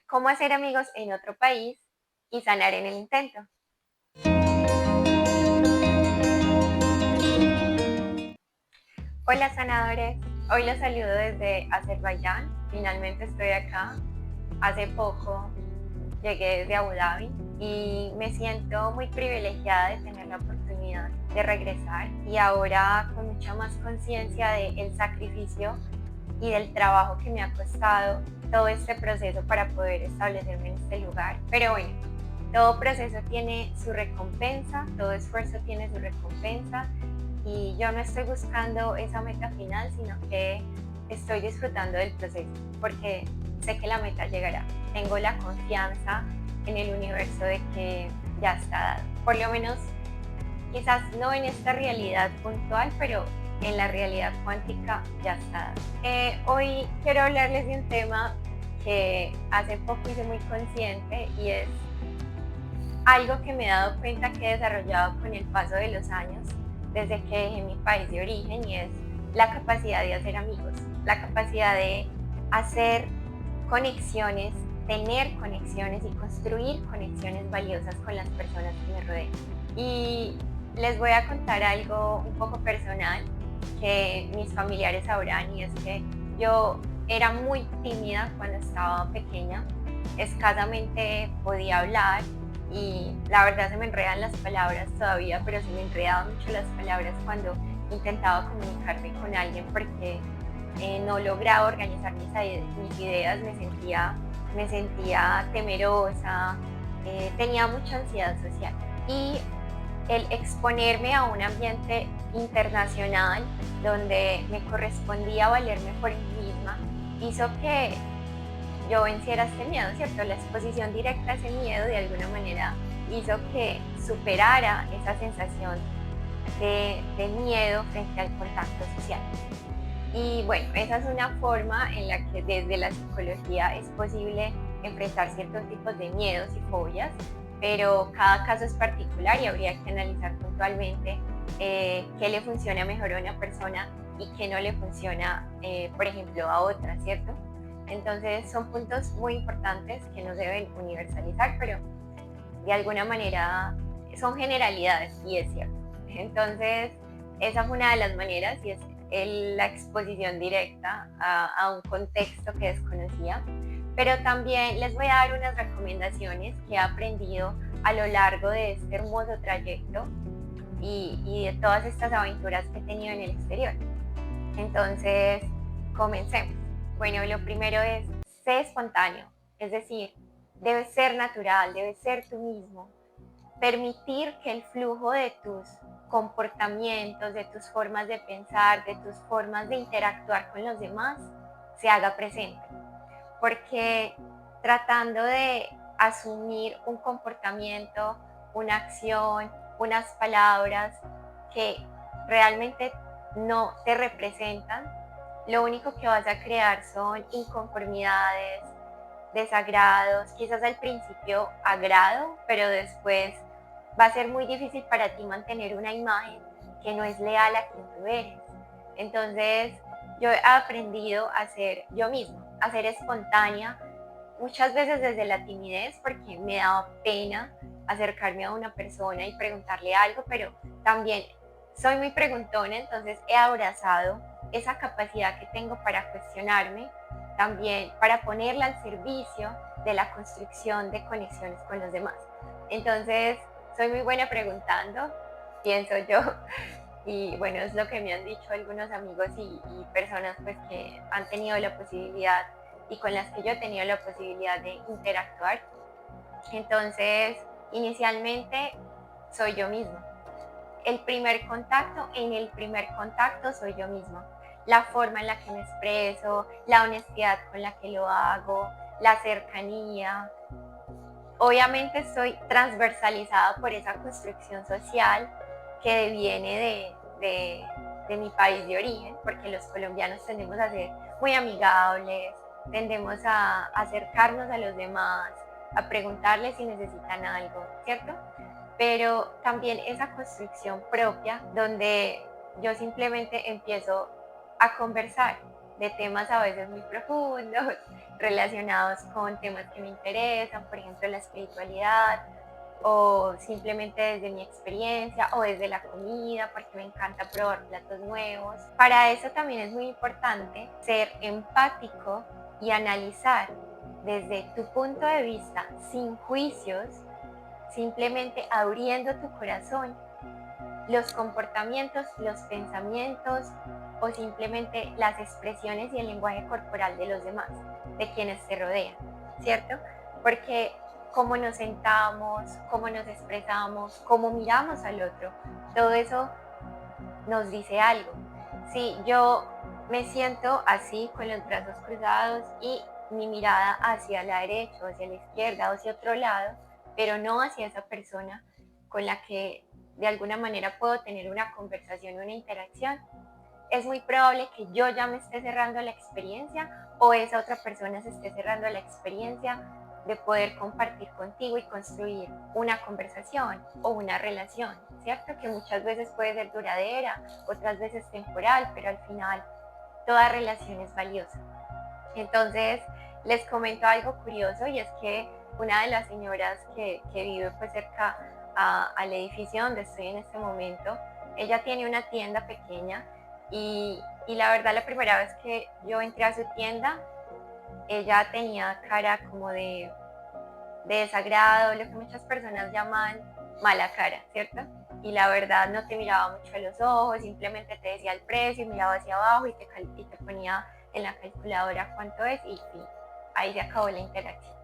Cómo hacer amigos en otro país y sanar en el intento. Hola sanadores, hoy los saludo desde Azerbaiyán. Finalmente estoy acá. Hace poco llegué desde Abu Dhabi y me siento muy privilegiada de tener la oportunidad de regresar y ahora con mucha más conciencia del sacrificio y del trabajo que me ha costado todo este proceso para poder establecerme en este lugar. Pero bueno, todo proceso tiene su recompensa, todo esfuerzo tiene su recompensa y yo no estoy buscando esa meta final, sino que estoy disfrutando del proceso porque sé que la meta llegará. Tengo la confianza en el universo de que ya está dado. Por lo menos, quizás no en esta realidad puntual, pero en la realidad cuántica ya está dado. Hoy quiero hablarles de un tema que hace poco hice muy consciente y es algo que me he dado cuenta que he desarrollado con el paso de los años desde que dejé mi país de origen, y es la capacidad de hacer amigos, la capacidad de hacer conexiones, tener conexiones y construir conexiones valiosas con las personas que me rodean. Y les voy a contar algo un poco personal que mis familiares sabrán, y es que yo era muy tímida cuando estaba pequeña, escasamente podía hablar y la verdad se me enredan las palabras todavía, pero se me enredaban mucho las palabras cuando intentaba comunicarme con alguien porque no lograba organizar mis ideas, me sentía temerosa, tenía mucha ansiedad social. Y el exponerme a un ambiente internacional donde me correspondía valerme por mí misma hizo que yo venciera este miedo, ¿cierto? La exposición directa a ese miedo de alguna manera hizo que superara esa sensación de miedo frente al contacto social. Y bueno, esa es una forma en la que desde la psicología es posible enfrentar ciertos tipos de miedos y fobias, pero cada caso es particular y habría que analizar puntualmente qué le funciona mejor a una persona y qué no le funciona, por ejemplo, a otra, ¿cierto? Entonces son puntos muy importantes que no se deben universalizar, pero de alguna manera son generalidades y es cierto. Entonces, esa fue una de las maneras, y es la exposición directa a un contexto que desconocía. Pero también les voy a dar unas recomendaciones que he aprendido a lo largo de este hermoso trayecto y de todas estas aventuras que he tenido en el exterior. Entonces, comencemos. Bueno, lo primero es, sé espontáneo, es decir, debes ser natural, debes ser tú mismo. Permitir que el flujo de tus comportamientos, de tus formas de pensar, de tus formas de interactuar con los demás, se haga presente. Porque tratando de asumir un comportamiento, una acción, unas palabras que realmente no te representan, lo único que vas a crear son inconformidades, desagrados, quizás al principio agrado, pero después va a ser muy difícil para ti mantener una imagen que no es leal a quien tú eres. Entonces, yo he aprendido a ser yo misma, a ser espontánea, muchas veces desde la timidez, porque me daba pena acercarme a una persona y preguntarle algo, pero también soy muy preguntona, entonces he abrazado esa capacidad que tengo para cuestionarme, también para ponerla al servicio de la construcción de conexiones con los demás. Entonces, soy muy buena preguntando, pienso yo, y bueno, es lo que me han dicho algunos amigos y personas pues que han tenido la posibilidad y con las que yo he tenido la posibilidad de interactuar. Entonces, inicialmente soy yo misma. En el primer contacto soy yo misma. La forma en la que me expreso, la honestidad con la que lo hago, la cercanía. Obviamente estoy transversalizada por esa construcción social que viene de mi país de origen, porque los colombianos tendemos a ser muy amigables, tendemos a acercarnos a los demás, a preguntarles si necesitan algo, ¿cierto? Pero también esa construcción propia donde yo simplemente empiezo a conversar de temas a veces muy profundos relacionados con temas que me interesan, por ejemplo la espiritualidad, o simplemente desde mi experiencia o desde la comida, porque me encanta probar platos nuevos. Para eso también es muy importante ser empático y analizar desde tu punto de vista, sin juicios, simplemente abriendo tu corazón, los comportamientos, los pensamientos o simplemente las expresiones y el lenguaje corporal de los demás, de quienes te rodean, ¿cierto? Porque cómo nos sentamos, cómo nos expresamos, cómo miramos al otro, todo eso nos dice algo. Si yo me siento así con los brazos cruzados y mi mirada hacia la derecha o hacia la izquierda o hacia otro lado, pero no hacia esa persona con la que de alguna manera puedo tener una conversación, una interacción, es muy probable que yo ya me esté cerrando la experiencia o esa otra persona se esté cerrando la experiencia de poder compartir contigo y construir una conversación o una relación, ¿cierto? Que muchas veces puede ser duradera, otras veces temporal, pero al final toda relación es valiosa. Entonces, les comento algo curioso y es que una de las señoras que vive pues cerca al edificio donde estoy en este momento, ella tiene una tienda pequeña y la verdad la primera vez que yo entré a su tienda, ella tenía cara como de desagrado, lo que muchas personas llaman mala cara, ¿cierto? Y la verdad no te miraba mucho a los ojos, simplemente te decía el precio, miraba hacia abajo y te ponía en la calculadora cuánto es y fin, ahí se acabó la interacción.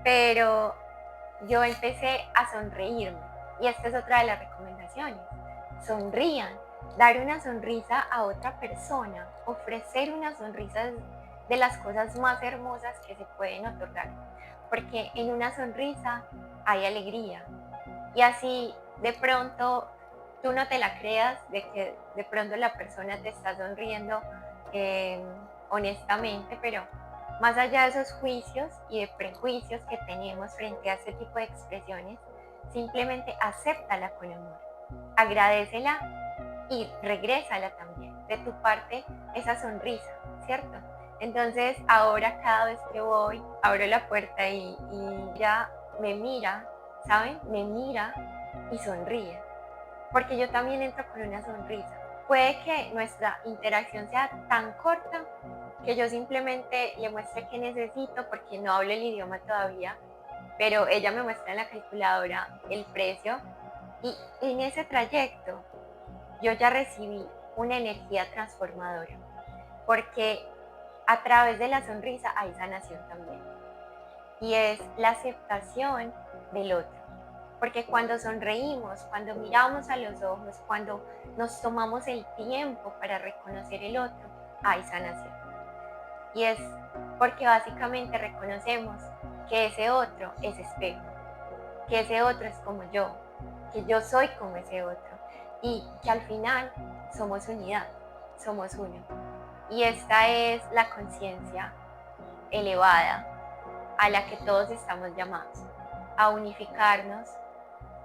Pero yo empecé a sonreírme y esta es otra de las recomendaciones. Sonrían, dar una sonrisa a otra persona, ofrecer una sonrisa de las cosas más hermosas que se pueden otorgar, porque en una sonrisa hay alegría y así de pronto tú no te la creas de que de pronto la persona te está sonriendo honestamente, pero más allá de esos juicios y de prejuicios que tenemos frente a este tipo de expresiones, simplemente acéptala con amor, agradécela y regrésala también. De tu parte, esa sonrisa, ¿cierto? Entonces, ahora cada vez que voy, abro la puerta y ya me mira, ¿saben? Me mira y sonríe, porque yo también entro con una sonrisa. Puede que nuestra interacción sea tan corta que yo simplemente le muestre que necesito porque no hablo el idioma todavía, pero ella me muestra en la calculadora el precio y en ese trayecto yo ya recibí una energía transformadora, porque a través de la sonrisa hay sanación también. Y es la aceptación del otro. Porque cuando sonreímos, cuando miramos a los ojos, cuando nos tomamos el tiempo para reconocer el otro, hay sanación. Y es porque básicamente reconocemos que ese otro es espejo, que ese otro es como yo, que yo soy como ese otro y que al final somos unidad, somos uno. Y esta es la conciencia elevada a la que todos estamos llamados, a unificarnos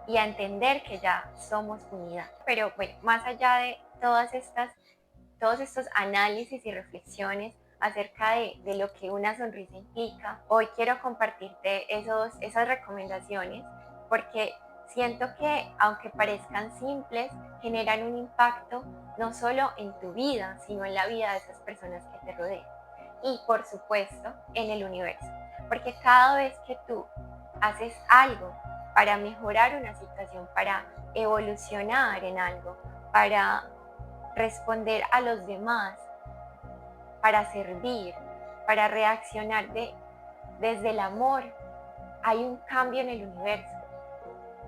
y a entender que ya somos unidad. Pero bueno, más allá de todos estos análisis y reflexiones acerca de lo que una sonrisa implica, hoy quiero compartirte esas recomendaciones porque siento que aunque parezcan simples, generan un impacto no solo en tu vida, sino en la vida de esas personas que te rodean y por supuesto en el universo, porque cada vez que tú haces algo para mejorar una situación, para evolucionar en algo, para responder a los demás, para servir, para reaccionar desde el amor, hay un cambio en el universo.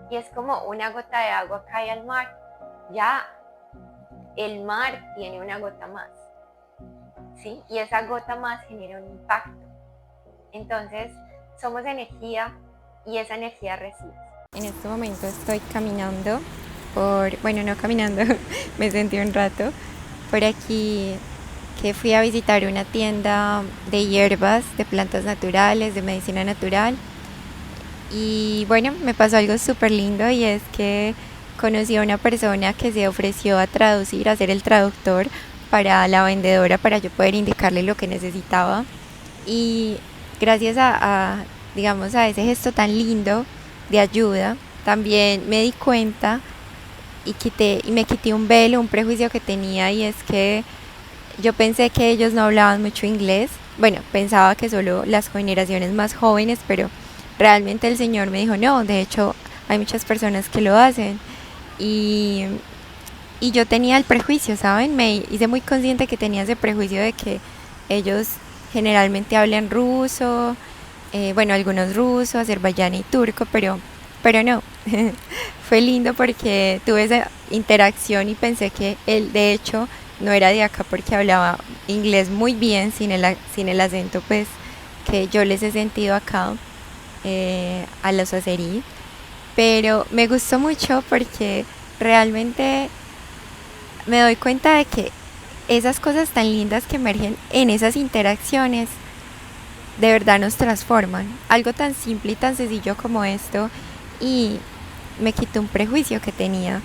Y es como una gota de agua cae al mar, ya el mar tiene una gota más, ¿sí? Y esa gota más genera un impacto. Entonces, somos energía y esa energía recibe. En este momento estoy caminando no caminando, me sentí un rato por aquí, que fui a visitar una tienda de hierbas, de plantas naturales, de medicina natural. Y bueno, me pasó algo súper lindo y es que conocí a una persona que se ofreció a traducir, a ser el traductor para la vendedora, para yo poder indicarle lo que necesitaba. Y gracias digamos, a ese gesto tan lindo de ayuda, también me di cuenta y me quité un velo, un prejuicio que tenía, y es que yo pensé que ellos no hablaban mucho inglés. Bueno, pensaba que solo las generaciones más jóvenes, pero realmente el Señor me dijo, no, de hecho hay muchas personas que lo hacen. Y, y yo tenía el prejuicio, ¿saben? Me hice muy consciente que tenía ese prejuicio de que ellos generalmente hablan ruso, bueno, algunos ruso, azerbaiyano y turco, pero no. Fue lindo porque tuve esa interacción y pensé que él, de hecho, no era de acá porque hablaba inglés muy bien, sin el acento, pues, que yo les he sentido acá, a los azerí. Pero me gustó mucho porque realmente me doy cuenta de que esas cosas tan lindas que emergen en esas interacciones de verdad nos transforman. Algo tan simple y tan sencillo como esto, y me quitó un prejuicio que tenía,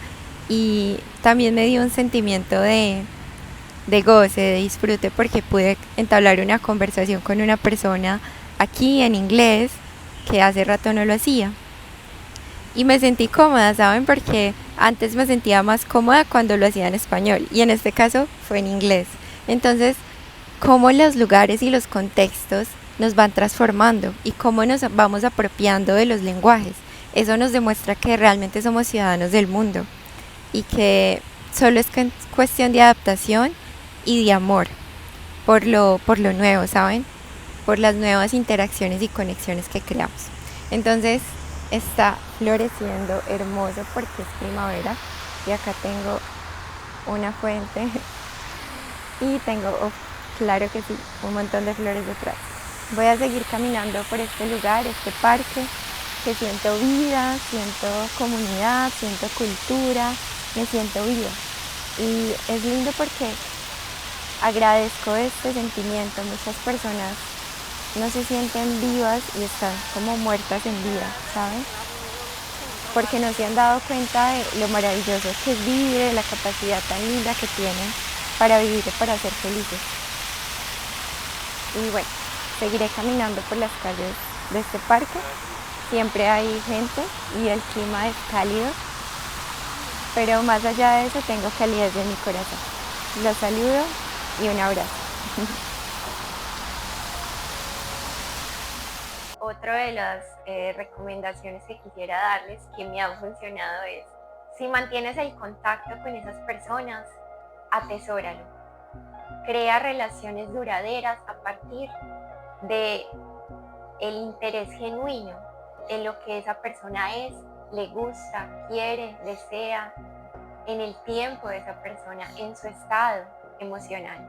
y también me dio un sentimiento de goce, de disfrute, porque pude entablar una conversación con una persona aquí en inglés que hace rato no lo hacía. Y me sentí cómoda, ¿saben? Porque antes me sentía más cómoda cuando lo hacía en español, y en este caso fue en inglés. Entonces, cómo los lugares y los contextos nos van transformando y cómo nos vamos apropiando de los lenguajes. Eso nos demuestra que realmente somos ciudadanos del mundo y que solo es cuestión de adaptación y de amor por lo nuevo, ¿saben? Por las nuevas interacciones y conexiones que creamos. Entonces, está floreciendo hermoso porque es primavera, y acá tengo una fuente y tengo, oh, claro que sí, un montón de flores detrás. Voy a seguir caminando por este lugar, este parque, que siento vida, siento comunidad, siento cultura, me siento viva. Y es lindo porque agradezco este sentimiento. Muchas personas no se sienten vivas y están como muertas en vida, ¿saben? Porque no se han dado cuenta de lo maravilloso que es vivir, de la capacidad tan linda que tienen para vivir y para ser felices. Y bueno, seguiré caminando por las calles de este parque. Siempre hay gente y el clima es cálido, pero más allá de eso tengo calidez de mi corazón. Los saludo y un abrazo. Otra de las recomendaciones que quisiera darles que me han funcionado es, si mantienes el contacto con esas personas, atesóralo. Crea relaciones duraderas a partir de el interés genuino en lo que esa persona es, le gusta, quiere, desea, en el tiempo de esa persona, en su estado emocional,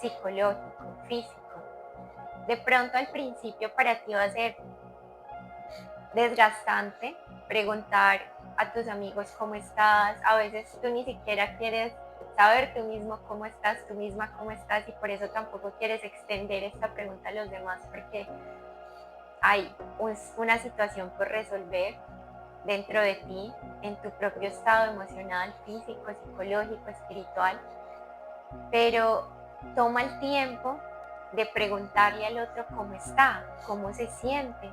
psicológico, físico. De pronto al principio para ti va a ser desgastante preguntar a tus amigos cómo estás. A veces tú ni siquiera quieres saber tú mismo cómo estás, tú misma cómo estás, y por eso tampoco quieres extender esta pregunta a los demás, porque hay una situación por resolver dentro de ti, en tu propio estado emocional, físico, psicológico, espiritual. Pero toma el tiempo de preguntarle al otro cómo está, cómo se siente.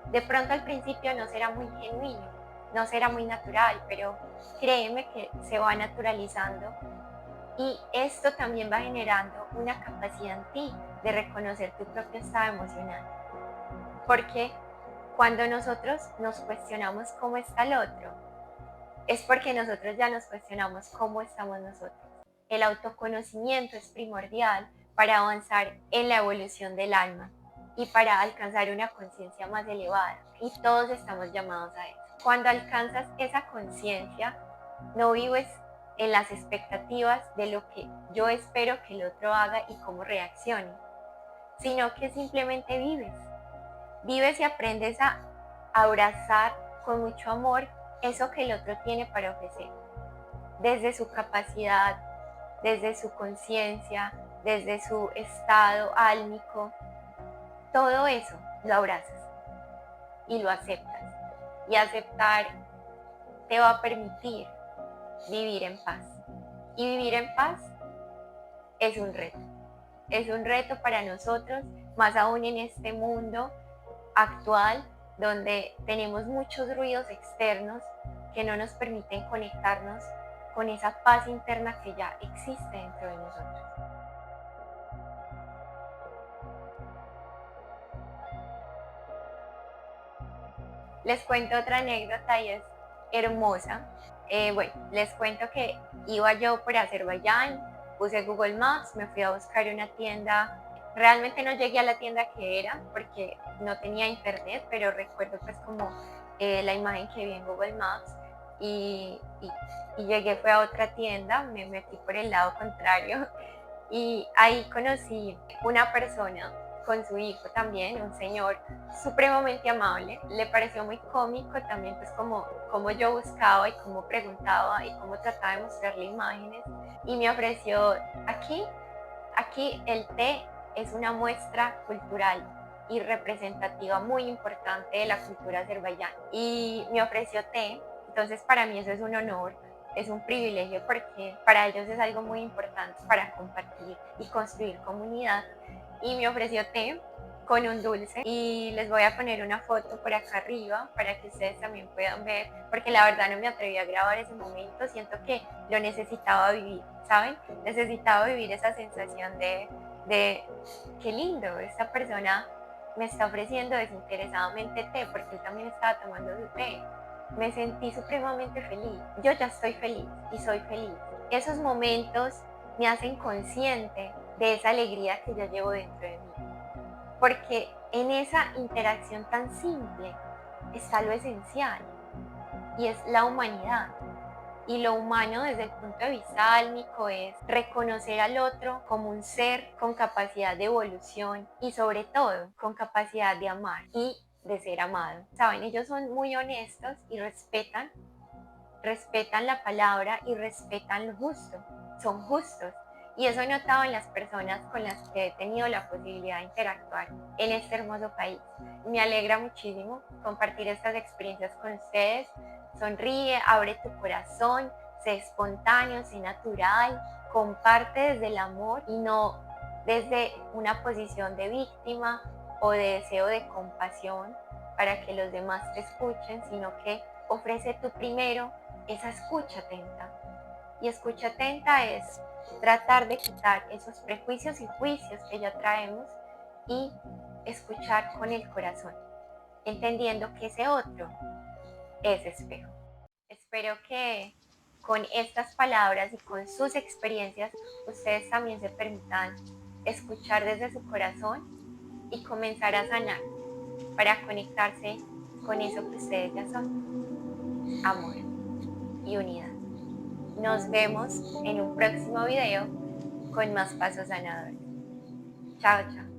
De pronto al principio no será muy genuino, no será muy natural, pero créeme que se va naturalizando, y esto también va generando una capacidad en ti de reconocer tu propio estado emocional. Porque cuando nosotros nos cuestionamos cómo está el otro, es porque nosotros ya nos cuestionamos cómo estamos nosotros. El autoconocimiento es primordial para avanzar en la evolución del alma y para alcanzar una conciencia más elevada, y todos estamos llamados a eso. Cuando alcanzas esa conciencia, no vives en las expectativas de lo que yo espero que el otro haga y cómo reaccione, sino que simplemente vives y aprendes a abrazar con mucho amor eso que el otro tiene para ofrecer, desde su capacidad, desde su conciencia, desde su estado álmico. Todo eso lo abrazas y lo aceptas. Y aceptar te va a permitir vivir en paz. Y vivir en paz es un reto. Es un reto para nosotros más aún en este mundo actual donde tenemos muchos ruidos externos que no nos permiten conectarnos con esa paz interna que ya existe dentro de nosotros. Les cuento otra anécdota y es hermosa. Bueno, les cuento que iba yo por Azerbaiyán, puse Google Maps, me fui a buscar una tienda. Realmente no llegué a la tienda que era porque no tenía internet, pero recuerdo pues como la imagen que vi en Google Maps y llegué, fue a otra tienda, me metí por el lado contrario y ahí conocí una persona con su hijo también, un señor supremamente amable. Le pareció muy cómico también pues como yo buscaba y como preguntaba y cómo trataba de mostrarle imágenes y me ofreció aquí, aquí el té es una muestra cultural y representativa muy importante de la cultura azerbaiyana y me ofreció té. Entonces para mí eso es un honor, es un privilegio porque para ellos es algo muy importante para compartir y construir comunidad y me ofreció té con un dulce y les voy a poner una foto por acá arriba para que ustedes también puedan ver porque la verdad no me atreví a grabar ese momento, siento que lo necesitaba vivir, ¿saben? Necesitaba vivir esa sensación de qué lindo, esta persona me está ofreciendo desinteresadamente té porque él también estaba tomando su té. Me sentí supremamente feliz. Yo ya estoy feliz y soy feliz. Esos momentos me hacen consciente de esa alegría que ya llevo dentro de mí. Porque en esa interacción tan simple está lo esencial y es la humanidad. Y lo humano desde el punto de vista álmico es reconocer al otro como un ser con capacidad de evolución y sobre todo con capacidad de amar y de ser amado. Saben, ellos son muy honestos y respetan la palabra y respetan lo justo, son justos. Y eso he notado en las personas con las que he tenido la posibilidad de interactuar en este hermoso país. Me alegra muchísimo compartir estas experiencias con ustedes. Sonríe, abre tu corazón, sé espontáneo, sé natural, comparte desde el amor y no desde una posición de víctima o de deseo de compasión para que los demás te escuchen, sino que ofrece tú primero esa escucha atenta. Y escucha atenta es tratar de quitar esos prejuicios y juicios que ya traemos y escuchar con el corazón, entendiendo que ese otro es espejo. Espero que con estas palabras y con sus experiencias ustedes también se permitan escuchar desde su corazón y comenzar a sanar para conectarse con eso que ustedes ya son, amor y unidad. Nos vemos en un próximo video con más pasos sanadores. Chao, chao.